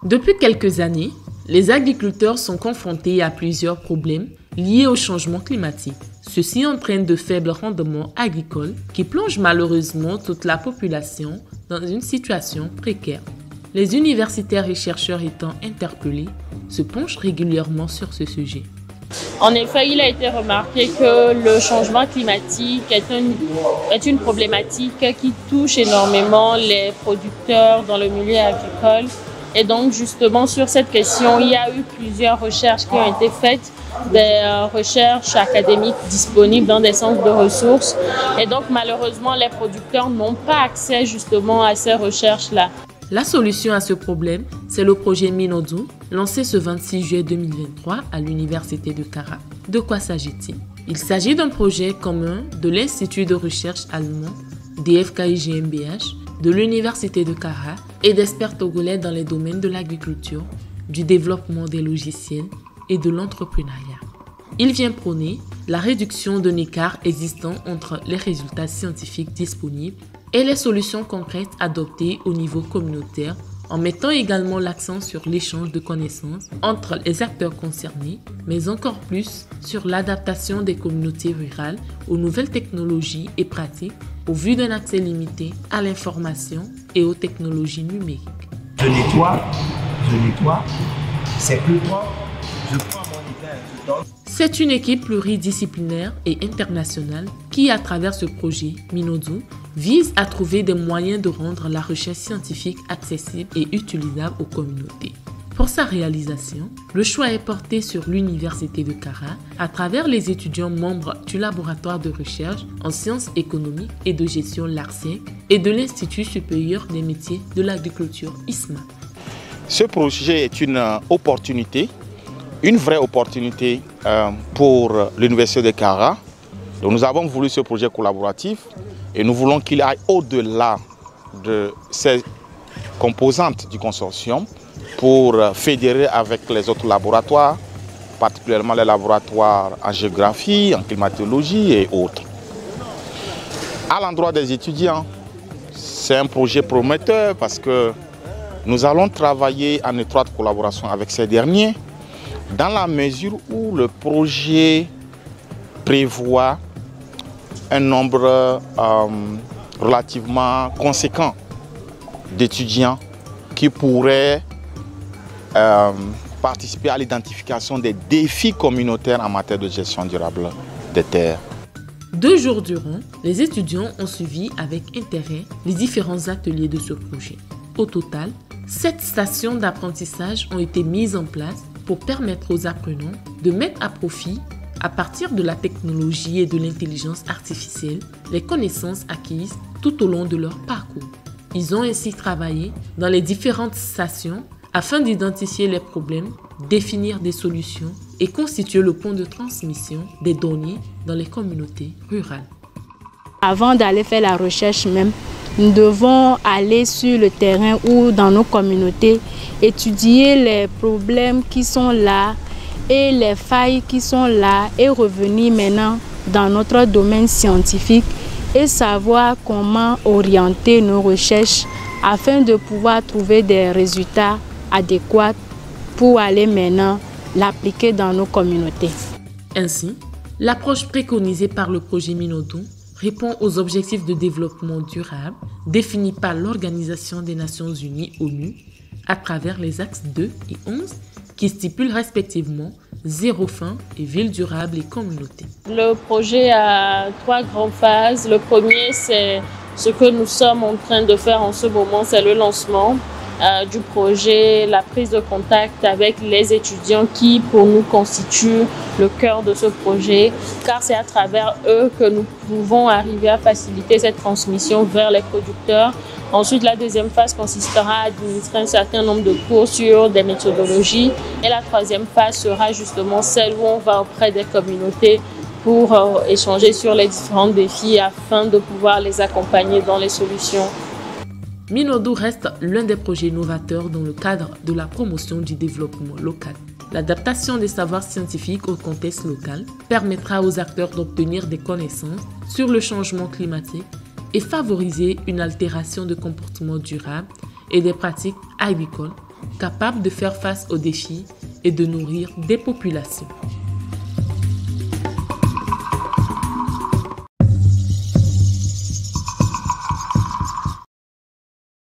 Depuis quelques années, les agriculteurs sont confrontés à plusieurs problèmes liés au changement climatique. Ceci entraîne de faibles rendements agricoles qui plongent malheureusement toute la population dans une situation précaire. Les universitaires et chercheurs étant interpellés se penchent régulièrement sur ce sujet. En effet, il a été remarqué que le changement climatique est une problématique qui touche énormément les producteurs dans le milieu agricole. Et donc, justement, sur cette question, il y a eu plusieurs recherches qui ont été faites, des recherches académiques disponibles dans des centres de ressources. Et donc, malheureusement, les producteurs n'ont pas accès justement à ces recherches-là. La solution à ce problème, c'est le projet Minodou, lancé ce 26 juillet 2023 à l'Université de Kara. De quoi s'agit-il? Il s'agit d'un projet commun de l'Institut de recherche allemand DFKI GmbH, de l'Université de Kara et d'experts togolais dans les domaines de l'agriculture, du développement des logiciels et de l'entrepreneuriat. Il vient prôner la réduction de l'écart existant entre les résultats scientifiques disponibles et les solutions concrètes adoptées au niveau communautaire, en mettant également l'accent sur l'échange de connaissances entre les acteurs concernés, mais encore plus sur l'adaptation des communautés rurales aux nouvelles technologies et pratiques au vu d'un accès limité à l'information et aux technologies numériques. Je nettoie, c'est plus propre, je prends mon étain, je donne. C'est une équipe pluridisciplinaire et internationale qui, à travers ce projet Minodou, vise à trouver des moyens de rendre la recherche scientifique accessible et utilisable aux communautés. Pour sa réalisation, le choix est porté sur l'Université de Kara à travers les étudiants membres du laboratoire de recherche en sciences économiques et de gestion LARSEC et de l'Institut supérieur des métiers de l'agriculture ISMA. Ce projet est une opportunité, une vraie opportunité pour l'Université de Kara. Donc nous avons voulu ce projet collaboratif et nous voulons qu'il aille au-delà de ces composantes du consortium pour fédérer avec les autres laboratoires, particulièrement les laboratoires en géographie, en climatologie et autres. À l'endroit des étudiants, c'est un projet prometteur parce que nous allons travailler en étroite collaboration avec ces derniers dans la mesure où le projet prévoit un nombre relativement conséquent d'étudiants qui pourraient participer à l'identification des défis communautaires en matière de gestion durable des terres. 2 jours durant, les étudiants ont suivi avec intérêt les différents ateliers de ce projet. Au total, 7 stations d'apprentissage ont été mises en place pour permettre aux apprenants de mettre à profit, à partir de la technologie et de l'intelligence artificielle, les connaissances acquises tout au long de leur parcours. Ils ont ainsi travaillé dans les différentes stations afin d'identifier les problèmes, définir des solutions et constituer le pont de transmission des données dans les communautés rurales. Avant d'aller faire la recherche même, nous devons aller sur le terrain ou dans nos communautés, étudier les problèmes qui sont là et les failles qui sont là et revenir maintenant dans notre domaine scientifique et savoir comment orienter nos recherches afin de pouvoir trouver des résultats adéquats pour aller maintenant l'appliquer dans nos communautés. Ainsi, l'approche préconisée par le projet Minodou répond aux objectifs de développement durable définis par l'Organisation des Nations Unies ONU à travers les axes 2 et 11 qui stipulent respectivement zéro faim et ville durable et communauté. Le projet a 3 grandes phases. Le premier, c'est ce que nous sommes en train de faire en ce moment, c'est le lancement du projet, la prise de contact avec les étudiants qui, pour nous, constituent le cœur de ce projet, car c'est à travers eux que nous pouvons arriver à faciliter cette transmission vers les producteurs. Ensuite, la deuxième phase consistera à administrer un certain nombre de cours sur des méthodologies. Et la troisième phase sera justement celle où on va auprès des communautés pour échanger sur les différents défis afin de pouvoir les accompagner dans les solutions. Minodou reste l'un des projets novateurs dans le cadre de la promotion du développement local. L'adaptation des savoirs scientifiques au contexte local permettra aux acteurs d'obtenir des connaissances sur le changement climatique et favoriser une altération de comportements durables et des pratiques agricoles capable de faire face aux défis et de nourrir des populations.